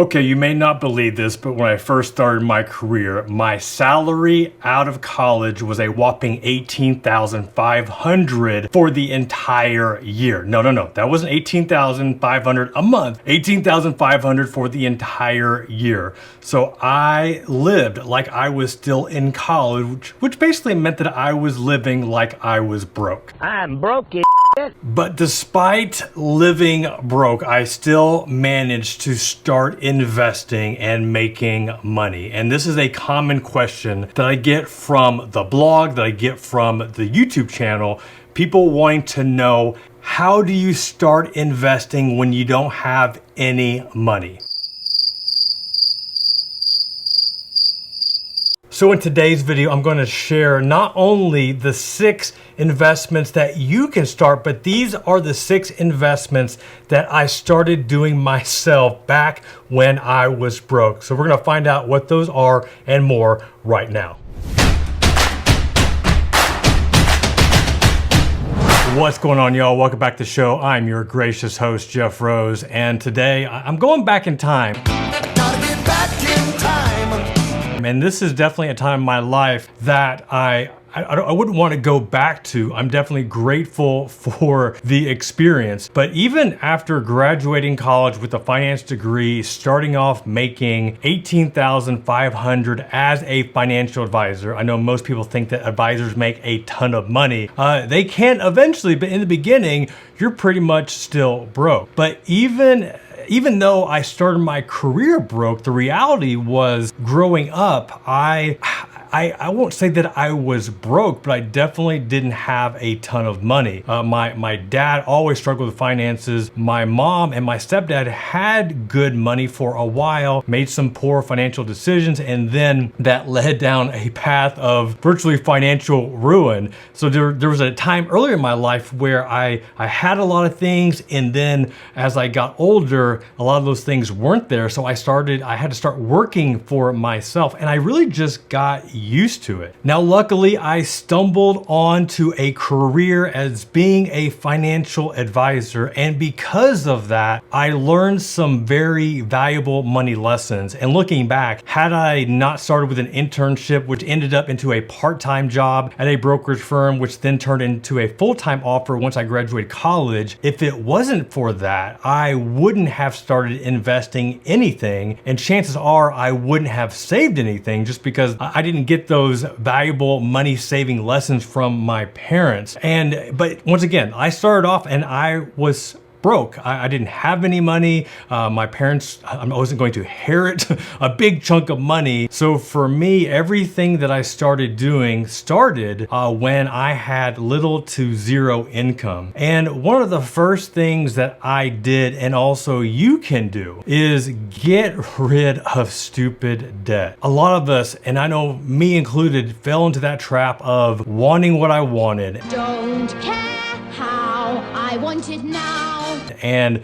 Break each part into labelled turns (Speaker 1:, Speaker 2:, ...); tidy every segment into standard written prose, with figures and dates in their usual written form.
Speaker 1: Okay, you may not believe this, but when I first started my career, my salary out of college was a whopping $18,500 for the entire year. No, that wasn't $18,500 a month, $18,500 for the entire year. So I lived like I was still in college, which basically meant that I was living like I was broke.
Speaker 2: I'm broke, you
Speaker 1: But despite living broke, I still managed to start investing and making money. And this is a common question that I get from the blog, that I get from the YouTube channel. People wanting to know, how do you start investing when you don't have any money? So in today's video, I'm going to share not only the 6 investments that you can start, but these are the 6 investments that I started doing myself back when I was broke. So we're going to find out what those are and more right now. What's going on, y'all? Welcome back to the show. I'm your gracious host, Jeff Rose, and today I'm going back in time.
Speaker 3: Gotta get back in time.
Speaker 1: And this is definitely a time in my life that I wouldn't want to go back to. I'm definitely grateful for the experience. But even after graduating college with a finance degree, starting off making $18,500 as a financial advisor, I know most people think that advisors make a ton of money. They can eventually, but in the beginning, you're pretty much still broke. But even though I started my career broke, the reality was growing up, I won't say that I was broke, but I definitely didn't have a ton of money. My dad always struggled with finances. My mom and my stepdad had good money for a while, made some poor financial decisions, and then that led down a path of virtually financial ruin. So there was a time earlier in my life where I had a lot of things, and then as I got older, a lot of those things weren't there. So I had to start working for myself, and I really just got used to it. Now, luckily, I stumbled onto a career as being a financial advisor, and because of that, I learned some very valuable money lessons. And looking back, had I not started with an internship, which ended up into a part-time job at a brokerage firm, which then turned into a full-time offer once I graduated college, if it wasn't for that, I wouldn't have started investing anything, and chances are I wouldn't have saved anything just because I didn't get those valuable money saving lessons from my parents. But once again, I started off and I was broke. I didn't have any money. My parents, I wasn't going to inherit a big chunk of money. So for me, everything that I started doing started when I had little to zero income. And one of the first things that I did, and also you can do, is get rid of stupid debt. A lot of us, and I know me included, fell into that trap of wanting what I wanted.
Speaker 4: Don't care how I want it now.
Speaker 1: And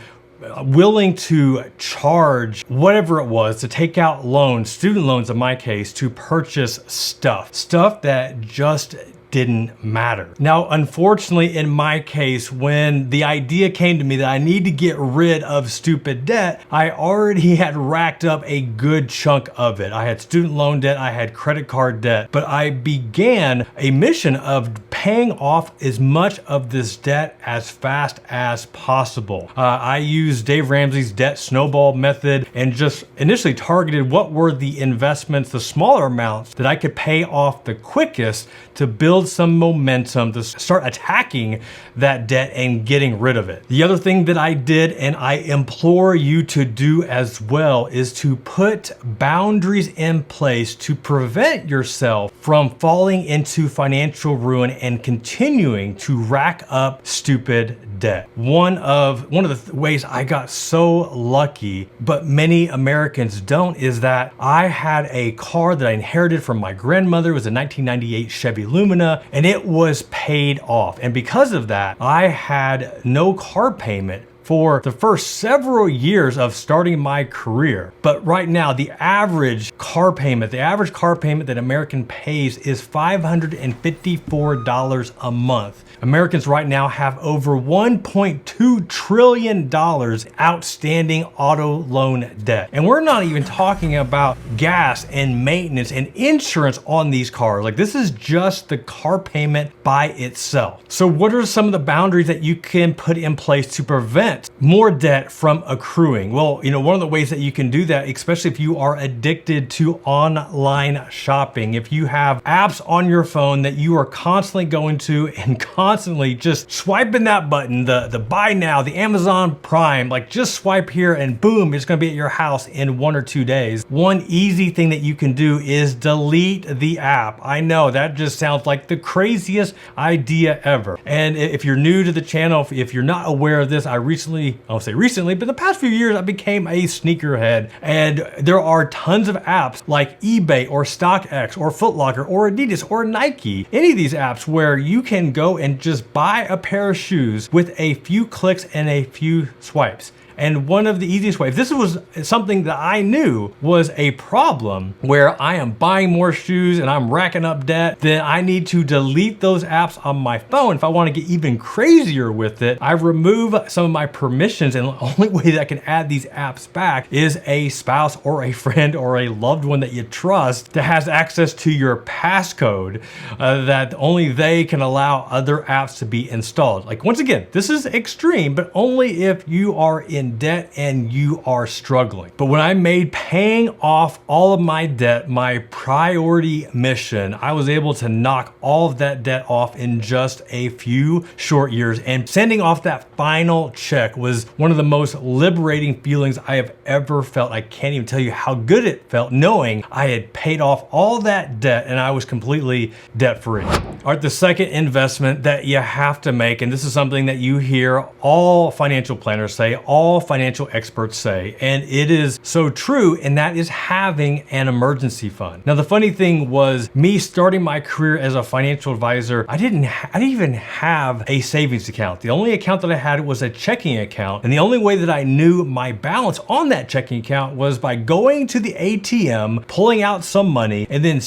Speaker 1: willing to charge whatever it was to take out loans, student loans in my case, to purchase stuff that just didn't matter. Now, unfortunately, in my case, when the idea came to me that I need to get rid of stupid debt, I already had racked up a good chunk of it. I had student loan debt, I had credit card debt, but I began a mission of paying off as much of this debt as fast as possible. I used Dave Ramsey's debt snowball method and just initially targeted what were the investments, the smaller amounts that I could pay off the quickest to build some momentum to start attacking that debt and getting rid of it. The other thing that I did, and I implore you to do as well, is to put boundaries in place to prevent yourself from falling into financial ruin and continuing to rack up stupid debt. One of the ways I got so lucky, but many Americans don't, is that I had a car that I inherited from my grandmother. It was a 1998 Chevy Lumina, and it was paid off. And because of that, I had no car payment for the first several years of starting my career. But right now, the average car payment that American pays is $554 a month. Americans right now have over $1.2 trillion outstanding auto loan debt. And we're not even talking about gas and maintenance and insurance on these cars. Like, this is just the car payment by itself. So what are some of the boundaries that you can put in place to prevent more debt from accruing? Well, one of the ways that you can do that, especially if you are addicted to online shopping, if you have apps on your phone that you are constantly going to and constantly just swiping that button, the buy now, the Amazon Prime, like just swipe here and boom, it's gonna be at your house in 1 or 2 days. One easy thing that you can do is delete the app. I know that just sounds like the craziest idea ever. And if you're new to the channel, if you're not aware of this, I'll say recently, but the past few years I became a sneakerhead, and there are tons of apps like eBay or StockX or Foot Locker or Adidas or Nike, any of these apps where you can go and just buy a pair of shoes with a few clicks and a few swipes. And one of the easiest ways, this was something that I knew was a problem where I am buying more shoes and I'm racking up debt, then I need to delete those apps on my phone. If I want to get even crazier with it, I remove some of my permissions, and the only way that I can add these apps back is a spouse or a friend or a loved one that you trust that has access to your passcode, that only they can allow other apps to be installed. Like, once again, this is extreme, but only if you are in debt and you are struggling. But when I made paying off all of my debt my priority mission, I was able to knock all of that debt off in just a few short years. And sending off that final check was one of the most liberating feelings I have ever felt. I can't even tell you how good it felt knowing I had paid off all that debt and I was completely debt free. All right, the second investment that you have to make, and this is something that you hear all financial planners say, all financial experts say, and it is so true, and that is having an emergency fund. Now, the funny thing was, me starting my career as a financial advisor, I didn't even have a savings account. The only account that I had was a checking account, and the only way that I knew my balance on that checking account was by going to the ATM, pulling out some money, and then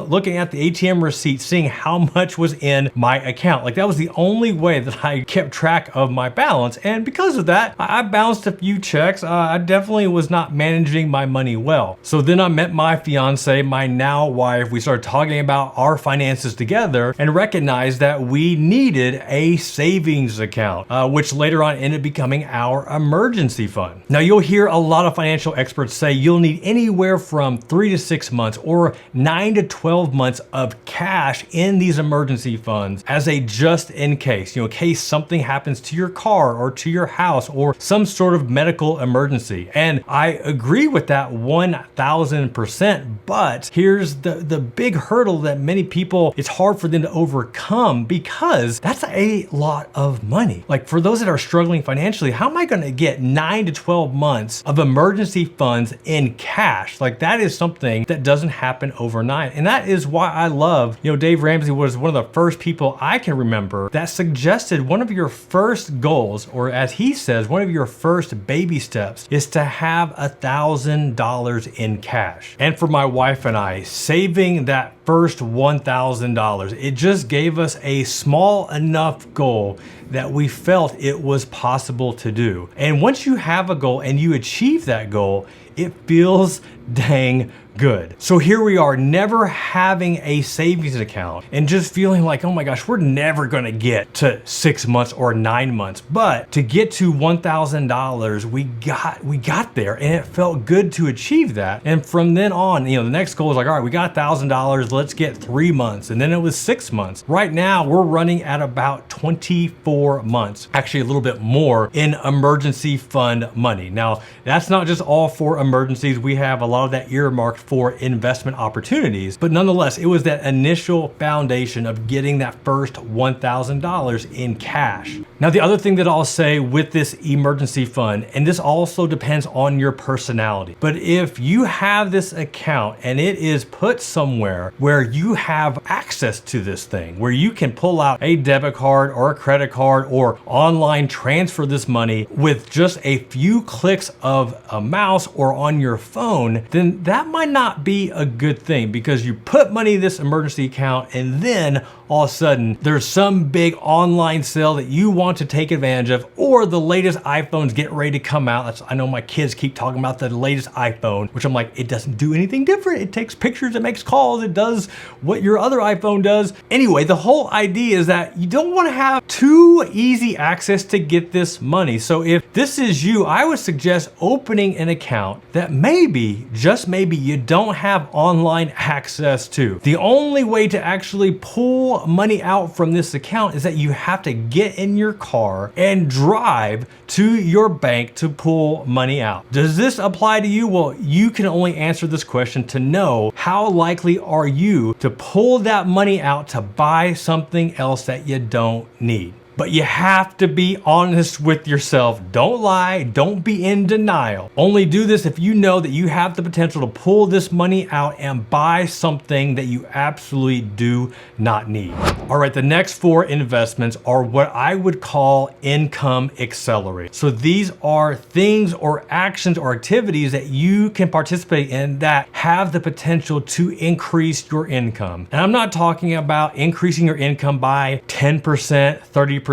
Speaker 1: looking at the ATM receipt, seeing how much was in my account. Like, that was the only way that I kept track of my balance, and because of that, I bounced a few checks. I definitely was not managing my money well. So then I met my fiance, my now wife. We started talking about our finances together and recognized that we needed a savings account, which later on ended up becoming our emergency fund. Now, you'll hear a lot of financial experts say you'll need anywhere from 3 to 6 months or 9 to 12 months of cash in these emergency funds as a just in case, in case something happens to your car or to your house or some sort of medical emergency. And I agree with that 1000%, but here's the big hurdle that many people, it's hard for them to overcome, because that's a lot of money. Like, for those that are struggling financially, how am I going to get 9 to 12 months of emergency funds in cash? Like, that is something that doesn't happen overnight. And that is why I love, Dave Ramsey was one of the first people I can remember that suggested one of your first goals, or as he says, one of your first baby steps, is to have $1,000 in cash. And for my wife and I, saving that first $1,000, it just gave us a small enough goal that we felt it was possible to do. And once you have a goal and you achieve that goal, it feels dang good. So here we are, never having a savings account and just feeling like, oh my gosh, we're never gonna get to 6 months or 9 months. But to get to $1,000, we got there, and it felt good to achieve that. And from then on, the next goal was like, all right, we got $1,000, let's get 3 months. And then it was 6 months. Right now, we're running at about 24 months, actually a little bit more, in emergency fund money. Now, that's not just all for emergencies. We have a lot of that earmarked for investment opportunities, but nonetheless, it was that initial foundation of getting that first $1,000 in cash. Now, the other thing that I'll say with this emergency fund, and this also depends on your personality, but if you have this account and it is put somewhere where you have access to this thing, where you can pull out a debit card or a credit card or online transfer this money with just a few clicks of a mouse or on your phone, then that might not be a good thing, because you put money in this emergency account and then all of a sudden there's some big online sale that you want to take advantage of, or the latest iPhones get ready to come out. I know my kids keep talking about the latest iPhone, which I'm like, it doesn't do anything different. It takes pictures, it makes calls, it does what your other iPhone does. Anyway, the whole idea is that you don't want to have too easy access to get this money. So if this is you, I would suggest opening an account that maybe, just maybe, you don't have online access to. The only way to actually pull money out from this account is that you have to get in your car and drive to your bank to pull money out. Does this apply to you? Well, you can only answer this question to know how likely are you to pull that money out to buy something else that you don't need. But you have to be honest with yourself. Don't lie. Don't be in denial. Only do this if you know that you have the potential to pull this money out and buy something that you absolutely do not need. All right, the next 4 investments are what I would call income accelerators. So these are things or actions or activities that you can participate in that have the potential to increase your income. And I'm not talking about increasing your income by 10%, 30%.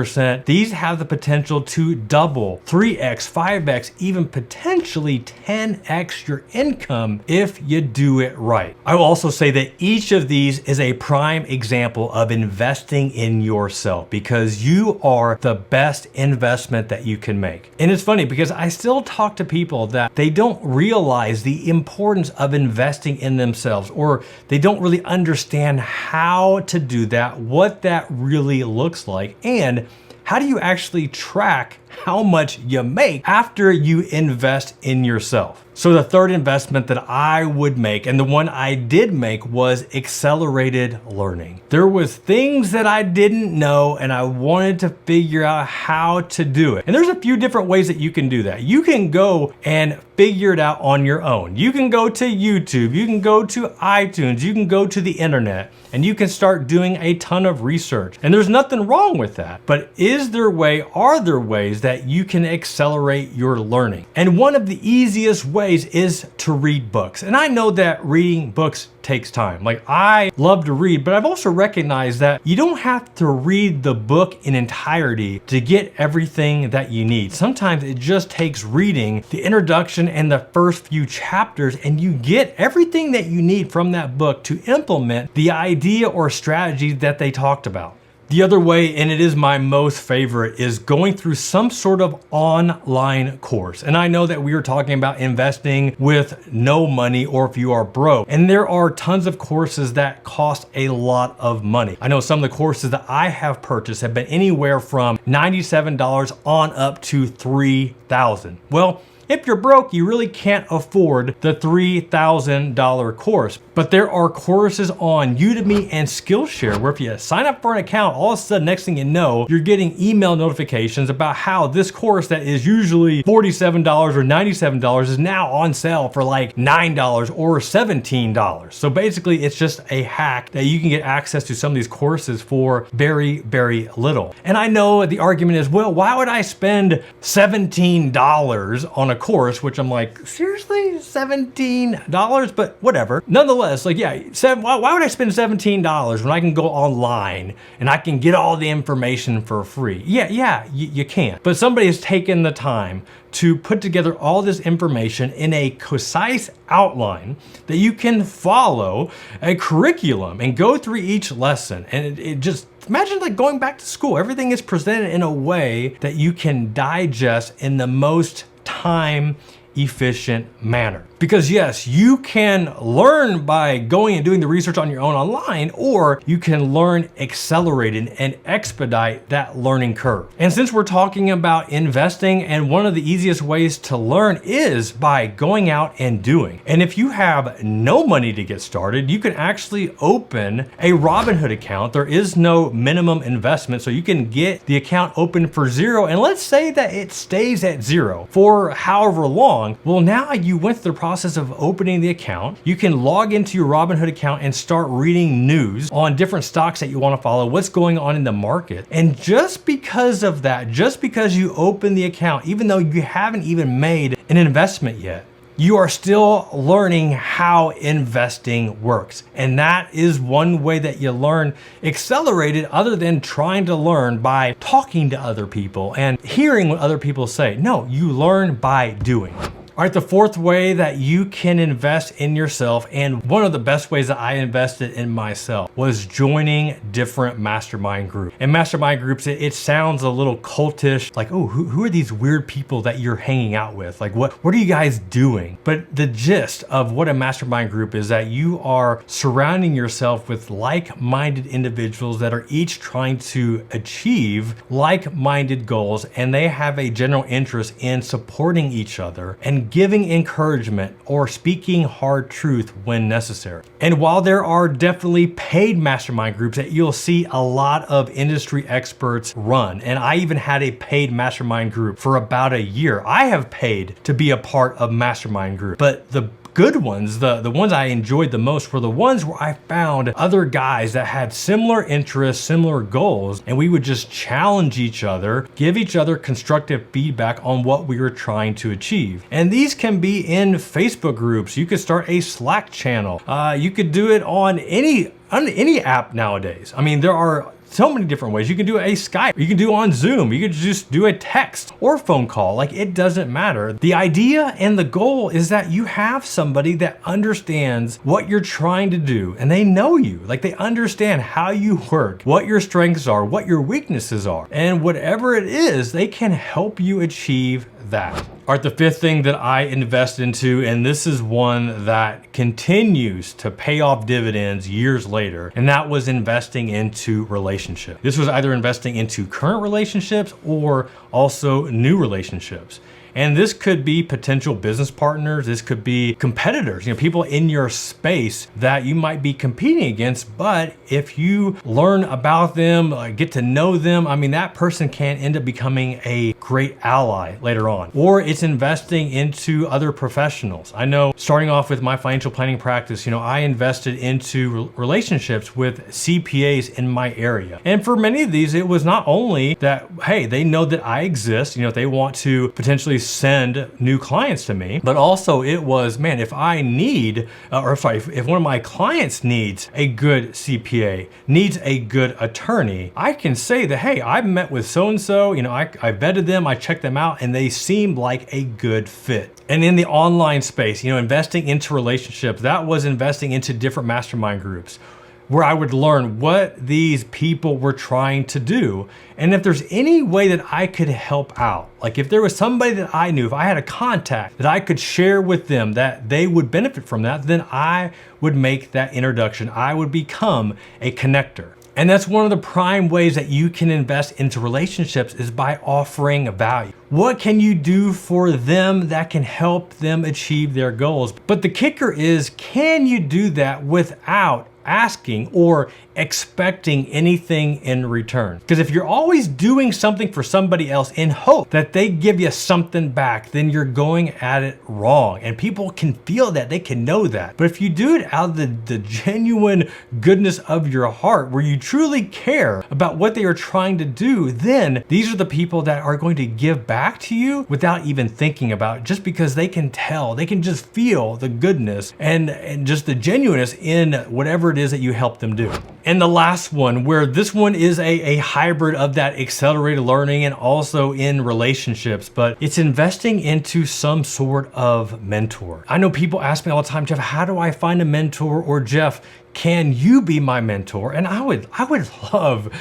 Speaker 1: These have the potential to double, 3x, 5x, even potentially 10x your income if you do it right. I will also say that each of these is a prime example of investing in yourself, because you are the best investment that you can make. And it's funny because I still talk to people that they don't realize the importance of investing in themselves, or they don't really understand how to do that, what that really looks like, and how do you actually track how much you make after you invest in yourself? So the third investment that I would make, and the one I did make, was accelerated learning. There was things that I didn't know and I wanted to figure out how to do it. And there's a few different ways that you can do that. You can go and figure it out on your own. You can go to YouTube, you can go to iTunes, you can go to the internet, and you can start doing a ton of research. And there's nothing wrong with that. But are there ways that you can accelerate your learning? And one of the easiest ways is to read books. And I know that reading books takes time. Like, I love to read, but I've also recognized that you don't have to read the book in entirety to get everything that you need. Sometimes it just takes reading the introduction and the first few chapters, and you get everything that you need from that book to implement the idea or strategy that they talked about. The other way, and it is my most favorite, is going through some sort of online course. And I know that we are talking about investing with no money, or if you are broke. And there are tons of courses that cost a lot of money. I know some of the courses that I have purchased have been anywhere from $97 on up to $3,000. Well, if you're broke, you really can't afford the $3,000 course. But there are courses on Udemy and Skillshare where if you sign up for an account, all of a sudden, next thing you know, you're getting email notifications about how this course that is usually $47 or $97 is now on sale for like $9 or $17. So basically, it's just a hack that you can get access to some of these courses for very, very little. And I know the argument is, well, why would I spend $17 on a course, which I'm like, seriously, $17? But whatever. Nonetheless, like, yeah, why would I spend $17 when I can go online and I can get all the information for free? Yeah, you can. But somebody has taken the time to put together all this information in a concise outline that you can follow a curriculum and go through each lesson. And it just, imagine like going back to school. Everything is presented in a way that you can digest in the most time efficient manner. Because yes, you can learn by going and doing the research on your own online, or you can learn accelerated and expedite that learning curve. And since we're talking about investing, and one of the easiest ways to learn is by going out and doing. And if you have no money to get started, you can actually open a Robinhood account. There is no minimum investment, so you can get the account open for zero. And let's say that it stays at zero for however long. Well, now you went through the process of opening the account. You can log into your Robinhood account and start reading news on different stocks that you want to follow, what's going on in the market. And just because of that, just because you open the account, even though you haven't even made an investment yet, you are still learning how investing works. And that is one way that you learn accelerated, other than trying to learn by talking to other people and hearing what other people say. No, you learn by doing. All right, the fourth way that you can invest in yourself, and one of the best ways that I invested in myself, was joining different mastermind groups. And mastermind groups, it sounds a little cultish, like, oh, who are these weird people that you're hanging out with? Like, what are you guys doing? But the gist of what a mastermind group is that you are surrounding yourself with like-minded individuals that are each trying to achieve like-minded goals, and they have a general interest in supporting each other and giving encouragement or speaking hard truth when necessary. And while there are definitely paid mastermind groups that you'll see a lot of industry experts run, and I even had a paid mastermind group for about a year. I have paid to be a part of mastermind group, but the good ones, the ones I enjoyed the most, were the ones where I found other guys that had similar interests, similar goals, and we would just challenge each other, give each other constructive feedback on what we were trying to achieve. And these can be in Facebook groups. You could start a Slack channel. You could do it on any app nowadays. I mean, there are so many different ways. You can do a Skype, you can do on Zoom, you could just do a text or phone call. Like, it doesn't matter. The idea and the goal is that you have somebody that understands what you're trying to do, and they know you. Like, they understand how you work, what your strengths are, what your weaknesses are, and whatever it is, they can help you achieve that. All right, the fifth thing that I invest into, and this is one that continues to pay off dividends years later, and that was investing into relationships. This was either investing into current relationships or also new relationships. And this could be potential business partners. This could be competitors, people in your space that you might be competing against. But if you learn about them, get to know them, I mean, that person can end up becoming a great ally later on. Or it's investing into other professionals. I know, starting off with my financial planning practice, I invested into relationships with CPAs in my area. And for many of these, it was not only that, hey, they know that I exist, they want to potentially send new clients to me, but also it was, man, if I need, if one of my clients needs a good CPA, needs a good attorney, I can say that, hey, I met with so-and-so, I vetted them, I checked them out, and they seemed like a good fit. And in the online space, investing into relationships, that was investing into different mastermind groups, where I would learn what these people were trying to do. And if there's any way that I could help out, like if there was somebody that I knew, if I had a contact that I could share with them that they would benefit from that, then I would make that introduction. I would become a connector. And that's one of the prime ways that you can invest into relationships, is by offering value. What can you do for them that can help them achieve their goals? But the kicker is, can you do that without asking or expecting anything in return? Because if you're always doing something for somebody else in hope that they give you something back, then you're going at it wrong. And people can feel that, they can know that. But if you do it out of the genuine goodness of your heart, where you truly care about what they are trying to do, then these are the people that are going to give back to you without even thinking about it, just because they can tell, they can just feel the goodness and just the genuineness in whatever it is that you help them do. And the last one, where this one is a hybrid of that accelerated learning and also in relationships, but it's investing into some sort of mentor. I know people ask me all the time, Jeff, how do I find a mentor? Or Jeff, can you be my mentor? And I would love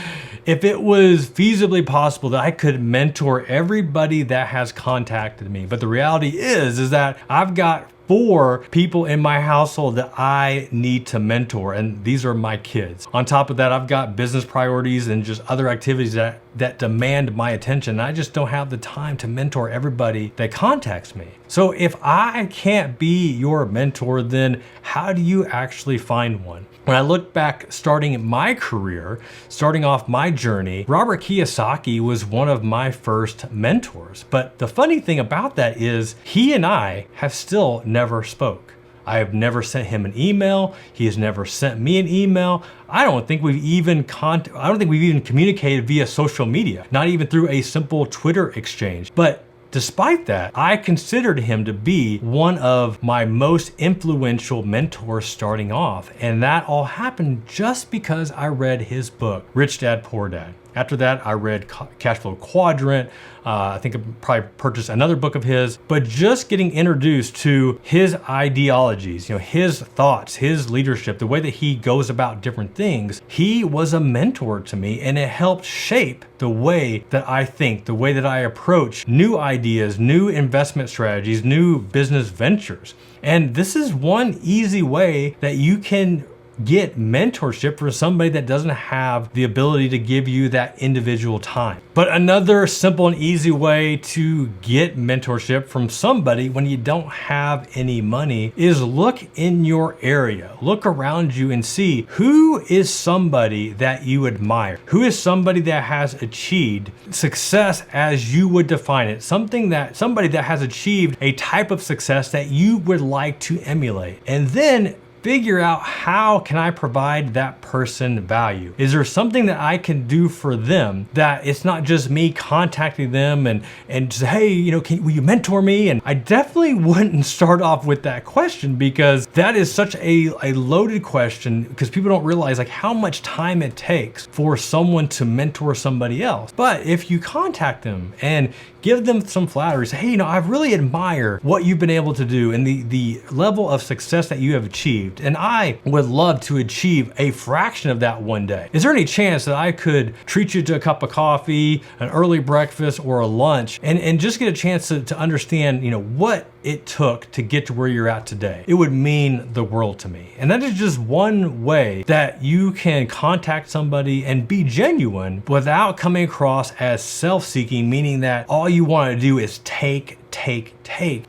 Speaker 1: if it was feasibly possible that I could mentor everybody that has contacted me. But the reality is that I've got 4 people in my household that I need to mentor, and these are my kids. On top of that, I've got business priorities and just other activities that demand my attention. I just don't have the time to mentor everybody that contacts me. So if I can't be your mentor, then how do you actually find one? When I look back starting my career, starting off my journey, Robert Kiyosaki was one of my first mentors. But the funny thing about that is he and I have still never spoke. I have never sent him an email. He has never sent me an email. I don't think we've even communicated via social media, not even through a simple Twitter exchange. But despite that, I considered him to be one of my most influential mentors starting off. And that all happened just because I read his book, Rich Dad, Poor Dad. After that, I read Cash Flow Quadrant. I think I probably purchased another book of his, but just getting introduced to his ideologies, his thoughts, his leadership, the way that he goes about different things, he was a mentor to me, and it helped shape the way that I think, the way that I approach new ideas, new investment strategies, new business ventures. And this is one easy way that you can get mentorship from somebody that doesn't have the ability to give you that individual time. But another simple and easy way to get mentorship from somebody when you don't have any money is look in your area. Look around you and see who is somebody that you admire. Who is somebody that has achieved success as you would define it. Somebody that has achieved a type of success that you would like to emulate. And then figure out, how can I provide that person value? Is there something that I can do for them that it's not just me contacting them and just, hey, will you mentor me? And I definitely wouldn't start off with that question, because that is such a loaded question, because people don't realize how much time it takes for someone to mentor somebody else. But if you contact them and give them some flattery, say, hey, I really admire what you've been able to do and the level of success that you have achieved. And I would love to achieve a fraction of that one day. Is there any chance that I could treat you to a cup of coffee, an early breakfast, or a lunch, and just get a chance to understand, what it took to get to where you're at today? It would mean the world to me. And that is just one way that you can contact somebody and be genuine without coming across as self-seeking, meaning that all you want to do is take.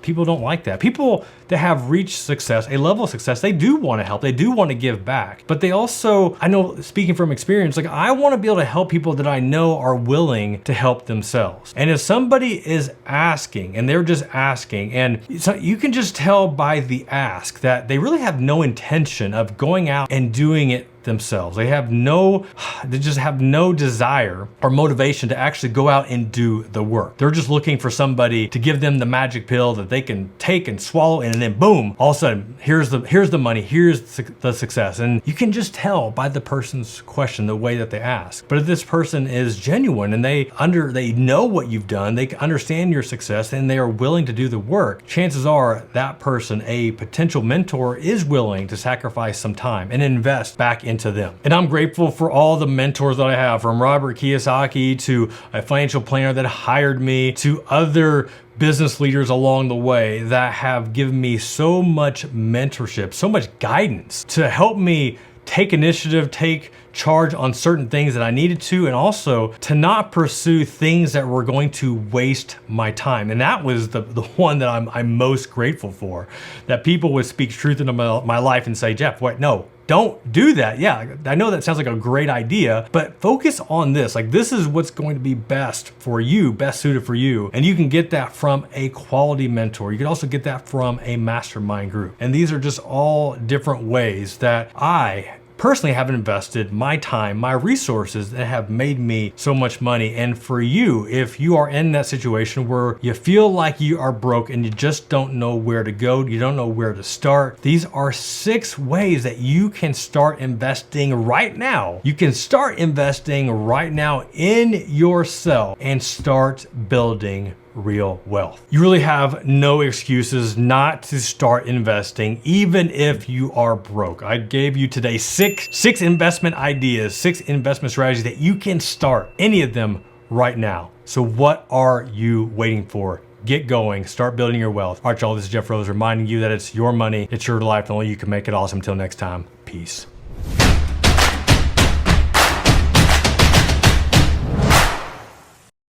Speaker 1: People don't like that. People that have reached success, a level of success, they do want to help. They do want to give back. But they also, I know, speaking from experience, I want to be able to help people that I know are willing to help themselves. And if somebody is asking, and they're just asking, and so you can just tell by the ask that they really have no intention of going out and doing it themselves. They just have no desire or motivation to actually go out and do the work. They're just looking for somebody to give them the magic pill that they can take and swallow, and then boom, all of a sudden, here's the money, here's the success. And you can just tell by the person's question, the way that they ask. But if this person is genuine and they know what you've done, they understand your success, and they are willing to do the work, chances are that person, a potential mentor, is willing to sacrifice some time and invest back into them. And I'm grateful for all the mentors that I have, from Robert Kiyosaki to a financial planner that hired me, to other business leaders along the way that have given me so much mentorship, so much guidance to help me take initiative, take charge on certain things that I needed to, and also to not pursue things that were going to waste my time. And that was the one that I'm most grateful for, that people would speak truth into my life and say, Jeff, what? No, don't do that. Yeah, I know that sounds like a great idea, but focus on this. This is what's going to be best for you, best suited for you. And you can get that from a quality mentor. You can also get that from a mastermind group. And these are just all different ways that I personally have invested my time, my resources, that have made me so much money. And for you, if you are in that situation where you feel like you are broke and you just don't know where to go, you don't know where to start, these are 6 ways that you can start investing right now. You can start investing right now in yourself and start building real wealth. You really have no excuses not to start investing, even if you are broke. I gave you today six investment ideas, 6 investment strategies that you can start, any of them right now. So what are you waiting for? Get going, start building your wealth. All right, y'all, this is Jeff Rose reminding you that it's your money, it's your life, and only you can make it awesome. Until next time, peace.